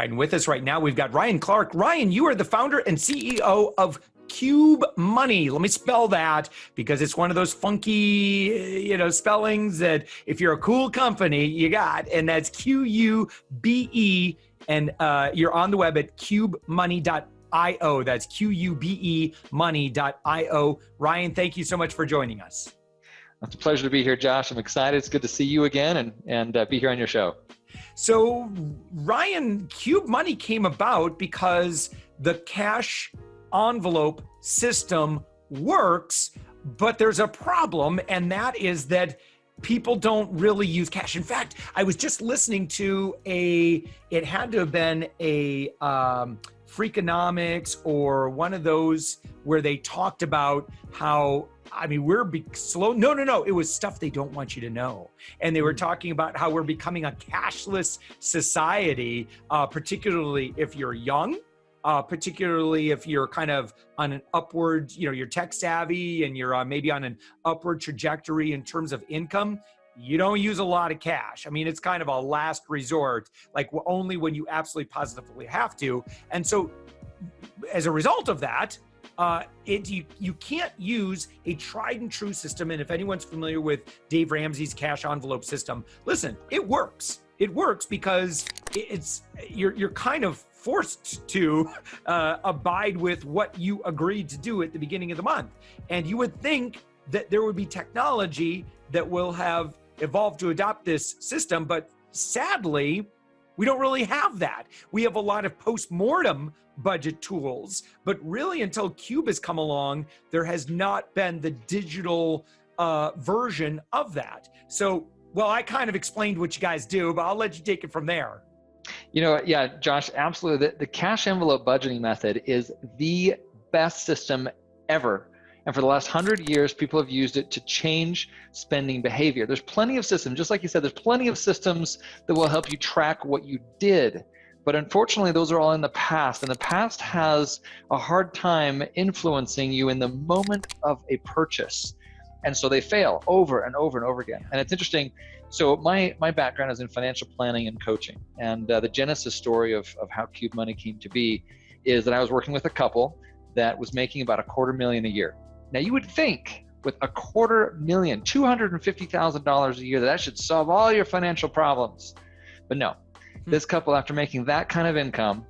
And with us right now, we've got Ryan Clark. Ryan, you are the founder and CEO of Qube Money. Let me spell that because it's one of those funky, spellings that if you're a cool company, you got, and that's Qube. And you're on the web at qubemoney.io. That's QUBE money.io. Ryan, thank you so much for joining us. It's a pleasure to be here, Josh. I'm excited. It's good to see you again and be here on your show. So Ryan, Qube Money came about because the cash envelope system works, but there's a problem, and that is that people don't really use cash. In fact, I was just listening to it had to have been a Freakonomics or one of those where they talked about how, we're slow. No. It was stuff they don't want you to know. And they were talking about how we're becoming a cashless society, particularly if you're young, particularly if you're kind of on an upward, you're tech savvy and you're maybe on an upward trajectory in terms of income. You don't use a lot of cash. It's kind of a last resort, like only when you absolutely positively have to. And so as a result of that, you can't use a tried and true system. And if anyone's familiar with Dave Ramsey's cash envelope system, listen, it works. It works because you're kind of forced to abide with what you agreed to do at the beginning of the month. And you would think that there would be technology that will have evolved to adopt this system, but sadly, we don't really have that. We have a lot of post-mortem budget tools, but really until Qube has come along, there has not been the digital version of that. So, well, I kind of explained what you guys do, but I'll let you take it from there. Yeah, Josh, absolutely. The cash envelope budgeting method is the best system ever. And for the last 100 years, people have used it to change spending behavior. There's plenty of systems, just like you said, there's plenty of systems that will help you track what you did. But unfortunately, those are all in the past. And the past has a hard time influencing you in the moment of a purchase. And so they fail over and over and over again. And it's interesting. So my background is in financial planning and coaching. And the genesis story of how Qube Money came to be is that I was working with a couple that was making about $250,000 a year. Now you would think with $250,000, $250,000 a year, that should solve all your financial problems. But no, this couple, after making that kind of income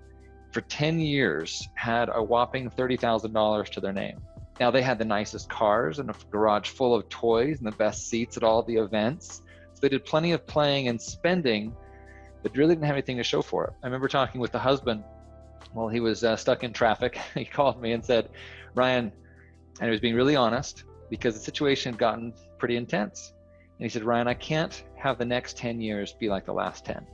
for 10 years, had a whopping $30,000 to their name. Now they had the nicest cars and a garage full of toys and the best seats at all the events. So they did plenty of playing and spending, but really didn't have anything to show for it. I remember talking with the husband while he was stuck in traffic. He called me and said, Ryan, and he was being really honest because the situation had gotten pretty intense. And he said, Ryan, I can't have the next 10 years be like the last 10.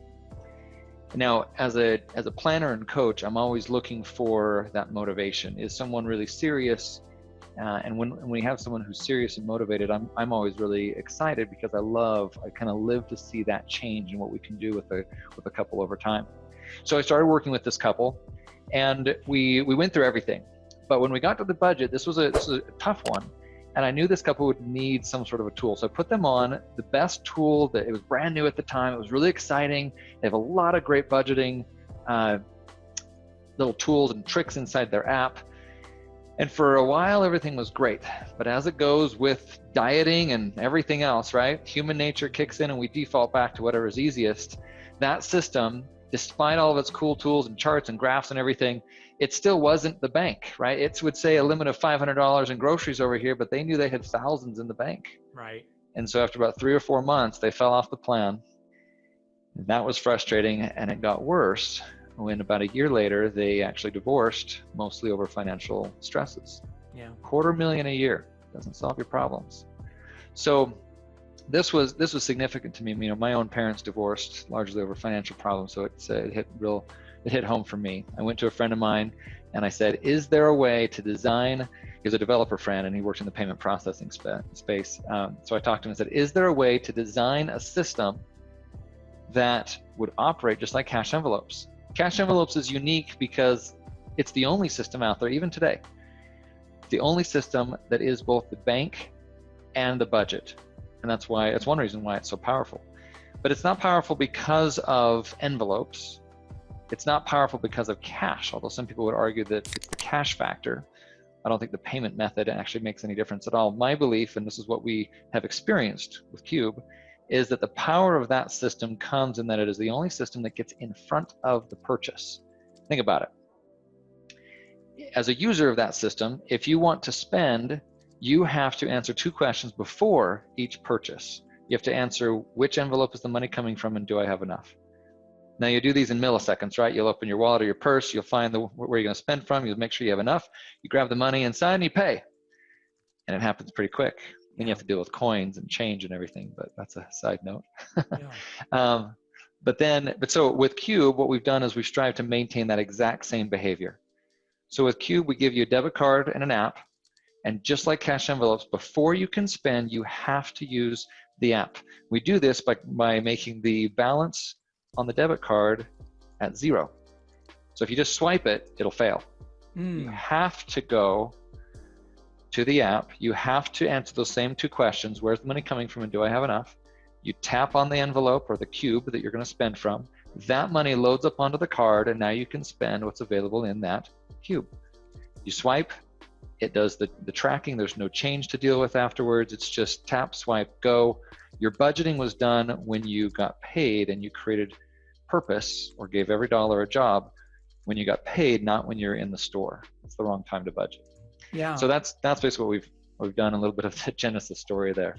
Now, as a planner and coach, I'm always looking for that motivation. Is someone really serious? And when we have someone who's serious and motivated, I'm always really excited because I kind of live to see that change and what we can do with a couple over time. So I started working with this couple, and we went through everything. But when we got to the budget, this was a tough one, and I knew this couple would need some sort of a tool. So I put them on the best tool that it was brand new at the time. It was really exciting. They have a lot of great budgeting little tools and tricks inside their app. And for a while, everything was great. But as it goes with dieting and everything else, right? Human nature kicks in and we default back to whatever is easiest. That system, despite all of its cool tools and charts and graphs and everything, it still wasn't the bank, right? It would say a limit of $500 in groceries over here, but they knew they had thousands in the bank. Right. And so after about 3 or 4 months, they fell off the plan. And that was frustrating, and it got worse when about a year later, they actually divorced, mostly over financial stresses. Yeah. $250,000 a year doesn't solve your problems. So this was significant to me. My own parents divorced largely over financial problems, so it hit home for me. I went to a friend of mine and I said, is there a way to design, he was a developer friend and he worked in the payment processing space. So I talked to him and said, is there a way to design a system that would operate just like cash envelopes? Cash envelopes is unique because it's the only system out there, even today, the only system that is both the bank and the budget. And that's one reason why it's so powerful. But it's not powerful because of envelopes. It's not powerful because of cash, although some people would argue that it's the cash factor. I don't think the payment method actually makes any difference at all. My belief, and this is what we have experienced with Qube, is that the power of that system comes in that it is the only system that gets in front of the purchase. Think about it. As a user of that system, if you want to spend, you have to answer 2 questions before each purchase. You have to answer, which envelope is the money coming from and do I have enough? Now you do these in milliseconds, right? You'll open your wallet or your purse, you'll find where you're gonna spend from, you'll make sure you have enough, you grab the money inside and you pay. And it happens pretty quick. Then you have to deal with coins and change and everything, but that's a side note. But so with Qube, what we've done is we've strived to maintain that exact same behavior. So with Qube, we give you a debit card and an app, and just like cash envelopes, before you can spend, you have to use the app. We do this by making the balance on the debit card at 0. So if you just swipe it, it'll fail. You have to go to the app. You have to answer those same 2 questions. Where's the money coming from and do I have enough? You tap on the envelope or the cube that you're going to spend from. That money loads up onto the card, and now you can spend what's available in that cube. You swipe, it does the tracking. There's no change to deal with afterwards. It's just tap, swipe, go. Your budgeting was done when you got paid and you created purpose or gave every dollar a job when you got paid, not when you're in the store. It's the wrong time to budget. Yeah. So that's basically what we've done, a little bit of the genesis story there.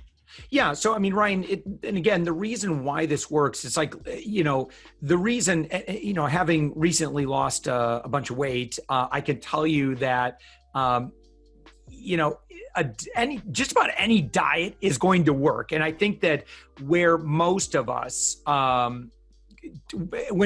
Yeah. So, I mean, Ryan, and again, the reason why this works, it's like, the reason, having recently lost a bunch of weight, I can tell you that, just about any diet is going to work. And I think that where most of us, when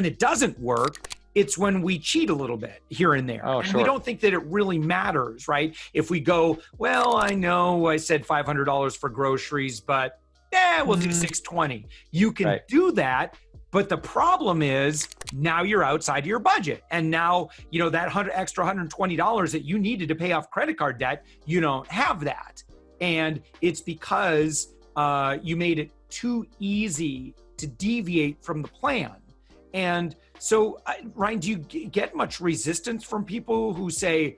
it doesn't work, it's when we cheat a little bit here and there. Oh, and sure. we don't think that it really matters, right? If we go, well, I know I said $500 for groceries, but we'll do $620. You can do that. But the problem is now you're outside your budget. And now, that extra $120 that you needed to pay off credit card debt, you don't have that. And it's because you made it too easy to deviate from the plan. And so, Ryan, do you get much resistance from people who say,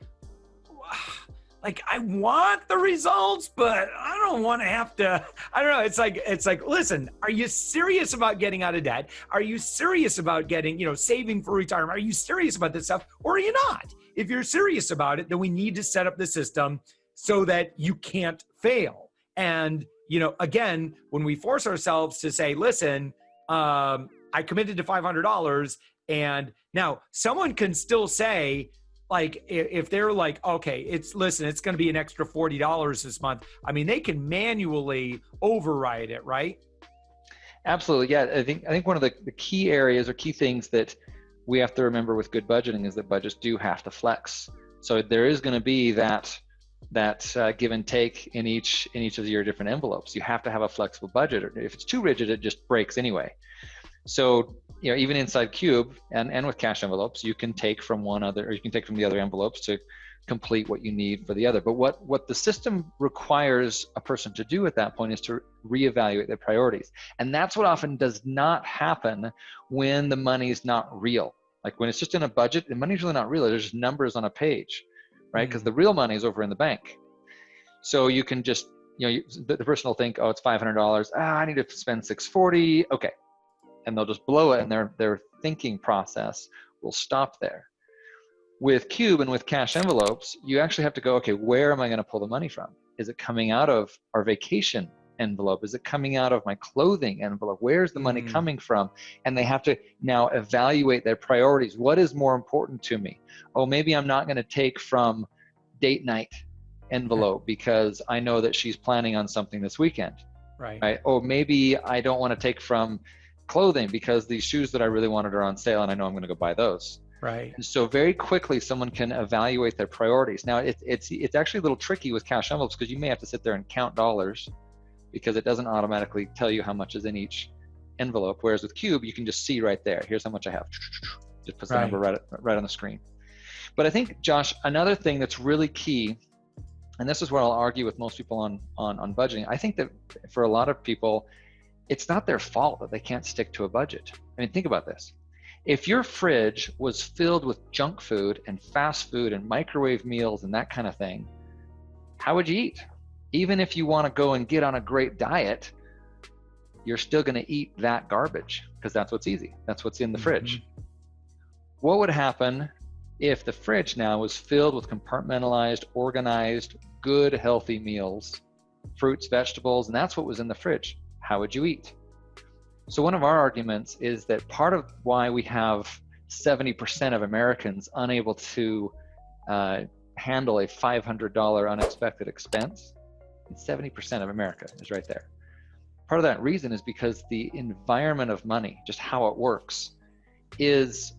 like, I want the results, but I don't want to have to, I don't know. It's like, listen, are you serious about getting out of debt? Are you serious about getting, saving for retirement? Are you serious about this stuff, or are you not? If you're serious about it, then we need to set up the system so that you can't fail. And, again, when we force ourselves to say, listen, I committed to $500, and now someone can still say, like, if they're like, okay, it's going to be an extra $40 this month. I mean, they can manually override it, right? Absolutely. Yeah. I think one of the key areas or key things that we have to remember with good budgeting is that budgets do have to flex. So there is going to be that give and take in each of your different envelopes. You have to have a flexible budget, or if it's too rigid, it just breaks anyway. So, even inside Qube and with cash envelopes, you can take from one other, or you can take from the other envelopes to complete what you need for the other. But what the system requires a person to do at that point is to reevaluate their priorities. And that's what often does not happen when the money is not real. Like when it's just in a budget, the money's really not real. There's just numbers on a page, right? Because the real money is over in the bank. So you can just, the person will think, oh, it's $500. I need to spend $640. Okay. And they'll just blow it, and their thinking process will stop there. With Qube and with cash envelopes, you actually have to go, okay, where am I going to pull the money from? Is it coming out of our vacation envelope? Is it coming out of my clothing envelope? Where's the money coming from? And they have to now evaluate their priorities. What is more important to me? Oh, maybe I'm not going to take from date night envelope because I know that she's planning on something this weekend. Right? Oh, maybe I don't want to take from clothing because these shoes that I really wanted are on sale and I know I'm going to go buy those. Right. And so very quickly someone can evaluate their priorities. Now it's actually a little tricky with cash envelopes because you may have to sit there and count dollars because it doesn't automatically tell you how much is in each envelope. Whereas with Qube, you can just see right there. Here's how much I have. Just puts the number right on the screen. But I think, Josh, another thing that's really key, and this is where I'll argue with most people on budgeting. I think that for a lot of people, it's not their fault that they can't stick to a budget. I mean, think about this. If your fridge was filled with junk food and fast food and microwave meals and that kind of thing, how would you eat? Even if you want to go and get on a great diet, you're still going to eat that garbage because that's what's easy. That's what's in the fridge. What would happen if the fridge now was filled with compartmentalized, organized, good, healthy meals, fruits, vegetables, and that's what was in the fridge? How would you eat? So one of our arguments is that part of why we have 70% of Americans unable to handle a $500 unexpected expense, and 70% of America is right there. Part of that reason is because the environment of money, just how it works, is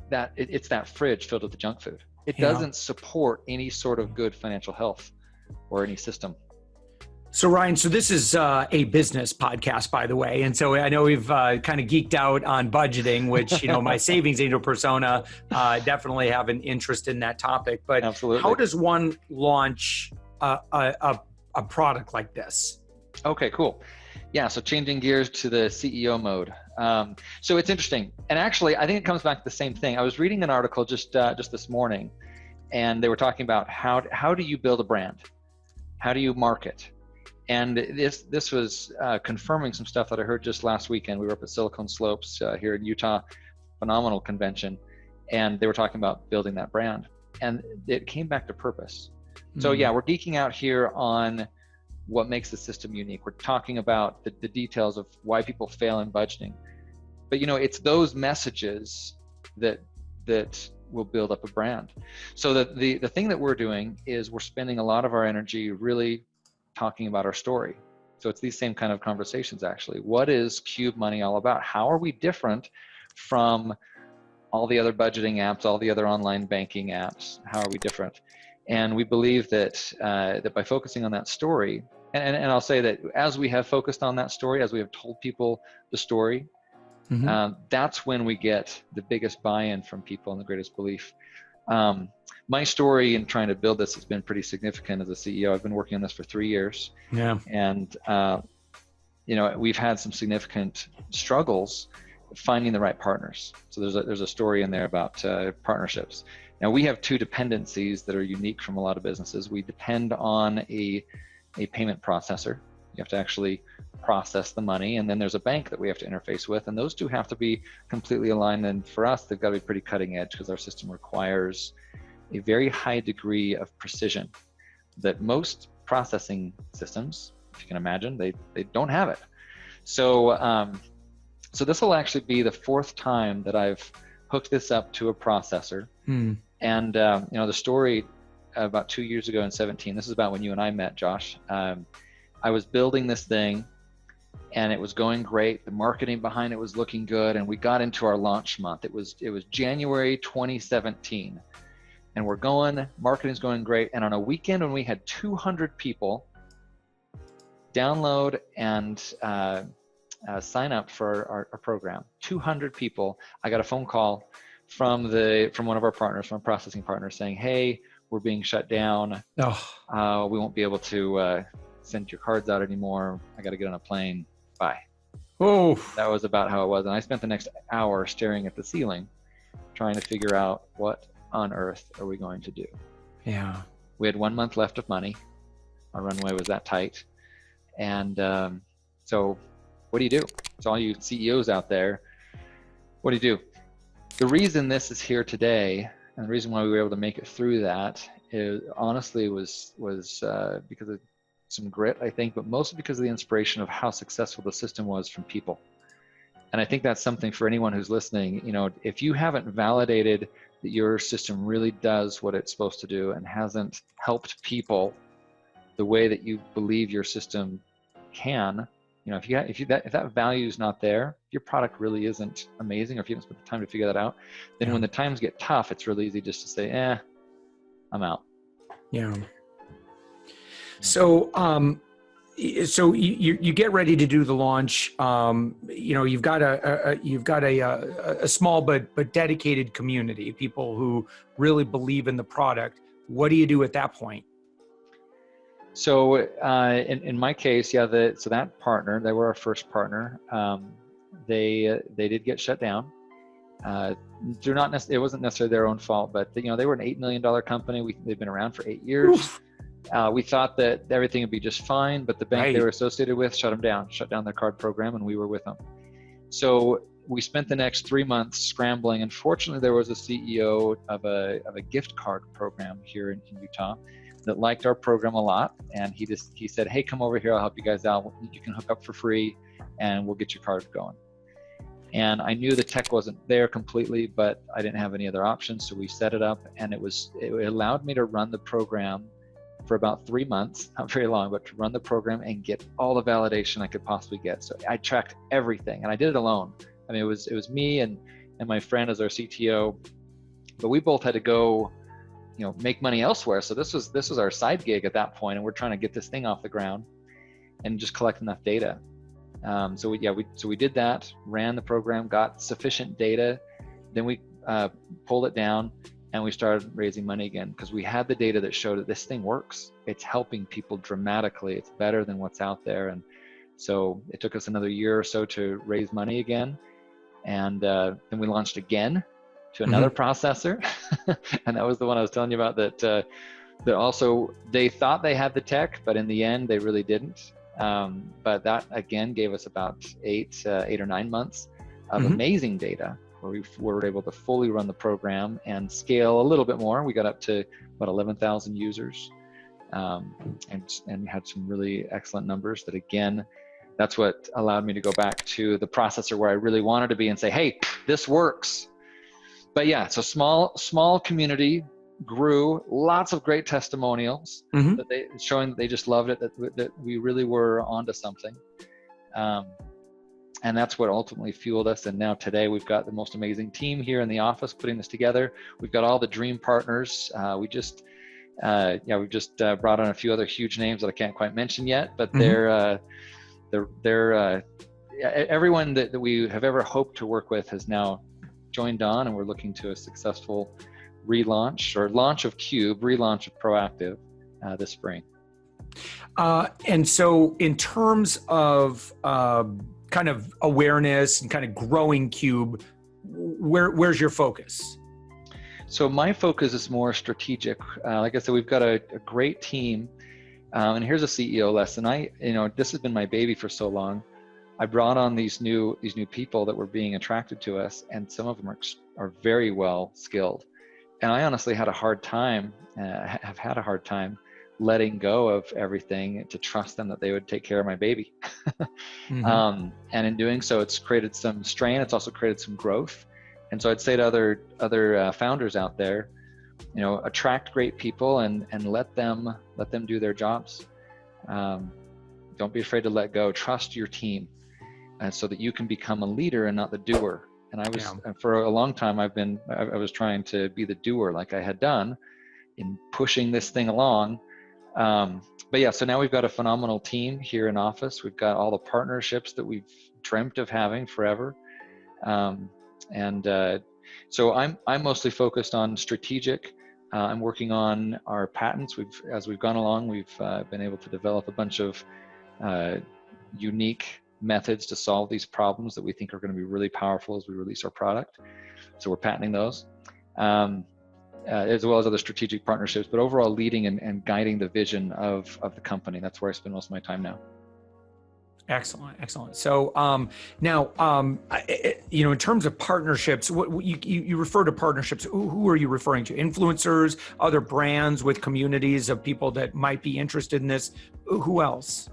that it's that fridge filled with the junk food. It doesn't support any sort of good financial health or any system. So Ryan, so this is a business podcast, by the way. And so I know we've kind of geeked out on budgeting, which, my savings angel persona definitely have an interest in that topic. But Absolutely. How does one launch a product like this? Okay, cool. Yeah, so changing gears to the CEO mode. So it's interesting. And actually, I think it comes back to the same thing. I was reading an article just this morning, and they were talking about how do you build a brand? How do you market? And this was confirming some stuff that I heard just last weekend. We were up at Silicon Slopes here in Utah, phenomenal convention, and they were talking about building that brand. And it came back to purpose. So yeah, we're geeking out here on what makes the system unique. We're talking about the details of why people fail in budgeting. But it's those messages that will build up a brand. So the thing that we're doing is we're spending a lot of our energy really talking about our story. So it's these same kind of conversations actually. What is Qube Money all about? How are we different from all the other budgeting apps, all the other online banking apps? How are we different? And we believe that that by focusing on that story, and I'll say that as we have focused on that story, as we have told people the story, that's when we get the biggest buy-in from people and the greatest belief. My story in trying to build this has been pretty significant as a CEO. I've been working on this for 3 years. Yeah. And, we've had some significant struggles finding the right partners. So there's a story in there about partnerships. Now we have two dependencies that are unique from a lot of businesses. We depend on a payment processor. You have to actually process the money, and then there's a bank that we have to interface with, and those two have to be completely aligned. And for us, they've got to be pretty cutting edge because our system requires a very high degree of precision that most processing systems, if you can imagine, they don't have it. So so this will actually be the 4th time that I've hooked this up to a processor. And the story about 2 years ago in 2017, this is about when you and I met, Josh. I was building this thing and it was going great. The marketing behind it was looking good, and we got into our launch month. It was January 2017. And we're going, marketing's going great. And on a weekend when we had 200 people download and sign up for our program, 200 people, I got a phone call from one of our partners, from a processing partner, saying, "Hey, we're being shut down. We won't be able to send your cards out anymore. I got to get on a plane. Bye." Oh, that was about how it was. And I spent the next hour staring at the ceiling, trying to figure out what on earth are we going to do. Yeah. We had 1 month left of money. Our runway was that tight. And so what do you do? So all you CEOs out there, what do you do? The reason this is here today, and the reason why we were able to make it through that, is honestly was because of some grit, I think, but mostly because of the inspiration of how successful the system was from people. And I think that's something for anyone who's listening. If you haven't validated that your system really does what it's supposed to do and hasn't helped people the way that you believe your system can, if that value is not there, your product really isn't amazing, or if you haven't spent the time to figure that out, then when the times get tough, it's really easy just to say, I'm out. Yeah. So, so you get ready to do the launch. You've got a small but dedicated community, people who really believe in the product. What do you do at that point? So in my case, so that partner, they were our first partner. They did get shut down, it wasn't necessarily their own fault, but they were an $8 million company. They've been around for 8 years. We thought that everything would be just fine, but the bank they were associated with shut down their card program, and we were with them. So we spent the next 3 months scrambling. Unfortunately, there was a CEO of a gift card program here in Utah that liked our program a lot, and he said, "Hey, come over here. I'll help you guys out. You can hook up for free, and we'll get your card going." And I knew the tech wasn't there completely, but I didn't have any other options, so we set it up, and it allowed me to run the program for about 3 months, not very long, but to run the program and get all the validation I could possibly get. So I tracked everything, and I did it alone. I mean, it was me and my friend as our CTO, but we both had to go, make money elsewhere. So this was our side gig at that point, and we're trying to get this thing off the ground and just collect enough data. So we did that, ran the program, got sufficient data, then we pulled it down, and we started raising money again because we had the data that showed that this thing works. It's helping people dramatically. It's better than what's out there. And so it took us another year or so to raise money again. And then we launched again to another processor. And that was the one I was telling you about that also they thought they had the tech, but in the end, they really didn't. But that again gave us about 8 or 9 months of amazing data where we were able to fully run the program and scale a little bit more. We got up to about 11,000 users, and had some really excellent numbers that, again, that's what allowed me to go back to the processor where I really wanted to be and say, "Hey, this works." But yeah, so small community grew, lots of great testimonials showing that they just loved it, that we really were onto something. And that's what ultimately fueled us. And now today we've got the most amazing team here in the office putting this together. We've got all the dream partners. We've just brought on a few other huge names that I can't quite mention yet, but they're everyone that we have ever hoped to work with has now joined on, and we're looking to a successful relaunch or launch of Qube, relaunch of Proactive this spring. And so in terms of kind of awareness and kind of growing Qube, where's your focus? So my focus is more strategic. Like I said, we've got a great team, and here's a CEO lesson. This has been my baby for so long. I brought on these new people that were being attracted to us, and some of them are very well skilled. And I honestly have had a hard time letting go of everything to trust them that they would take care of my baby. And in doing so, it's created some strain. It's also created some growth. And so I'd say to other founders out there, attract great people and let them do their jobs. Don't be afraid to let go. Trust your team, so that you can become a leader and not the doer. And I was for a long time I was trying to be the doer, like I had done in pushing this thing along. But yeah, so now we've got a phenomenal team here in office. We've got all the partnerships that we've dreamt of having forever. So I'm mostly focused on strategic. I'm working on our patents. As we've gone along, we've been able to develop a bunch of unique methods to solve these problems that we think are going to be really powerful as we release our product. So we're patenting those. As well as other strategic partnerships, but overall leading and guiding the vision of the company. That's where I spend most of my time now. Excellent. So now, in terms of partnerships, what you refer to partnerships. Who are you referring to? Influencers, other brands with communities of people that might be interested in this? Who else?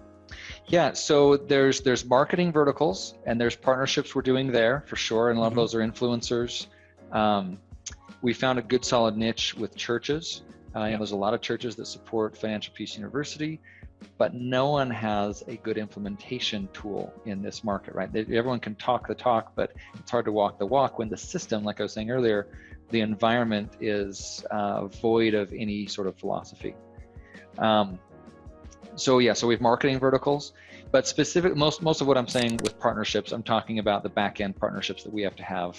Yeah, so there's marketing verticals, and there's partnerships we're doing there for sure, and a lot of those are influencers. We found a good solid niche with churches. There's a lot of churches that support Financial Peace University, but no one has a good implementation tool in this market, right? Everyone can talk the talk, but it's hard to walk the walk when the system, like I was saying earlier, the environment is void of any sort of philosophy. So we have marketing verticals, but specific, most of what I'm saying with partnerships, I'm talking about the back end partnerships that we have to have.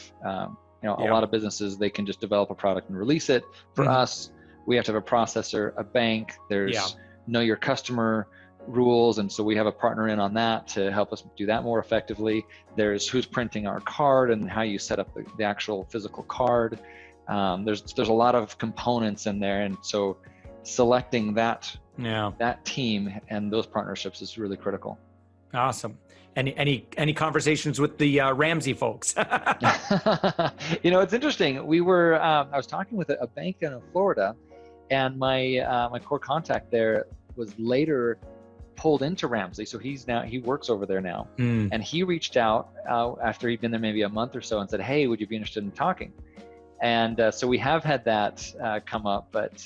A lot of businesses, they can just develop a product and release it. For us, we have to have a processor, a bank, there's know your customer, rules. And so we have a partner in on that to help us do that more effectively. There's who's printing our card and how you set up the actual physical card. There's a lot of components in there. And so selecting that team and those partnerships is really critical. Awesome. Any conversations with the Ramsey folks? It's interesting. I was talking with a bank down in Florida, and my core contact there was later pulled into Ramsey. So he works over there now. And he reached out after he'd been there maybe a month or so and said, hey, would you be interested in talking? And so we have had that come up, but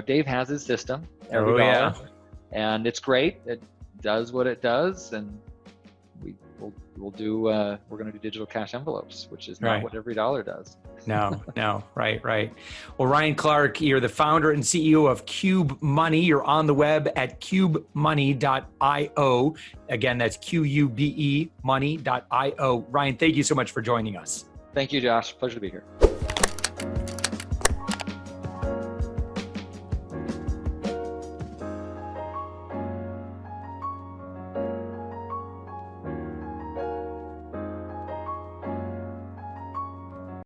Dave has his system every dollar, and it's great. It does what it does, and we're going to do digital cash envelopes, which is not what every dollar does. No, right. Well, Ryan Clark, you're the founder and CEO of Qube Money. You're on the web at qubemoney.io. Again, that's QUBE money.io. Ryan, thank you so much for joining us. Thank you, Josh. Pleasure to be here.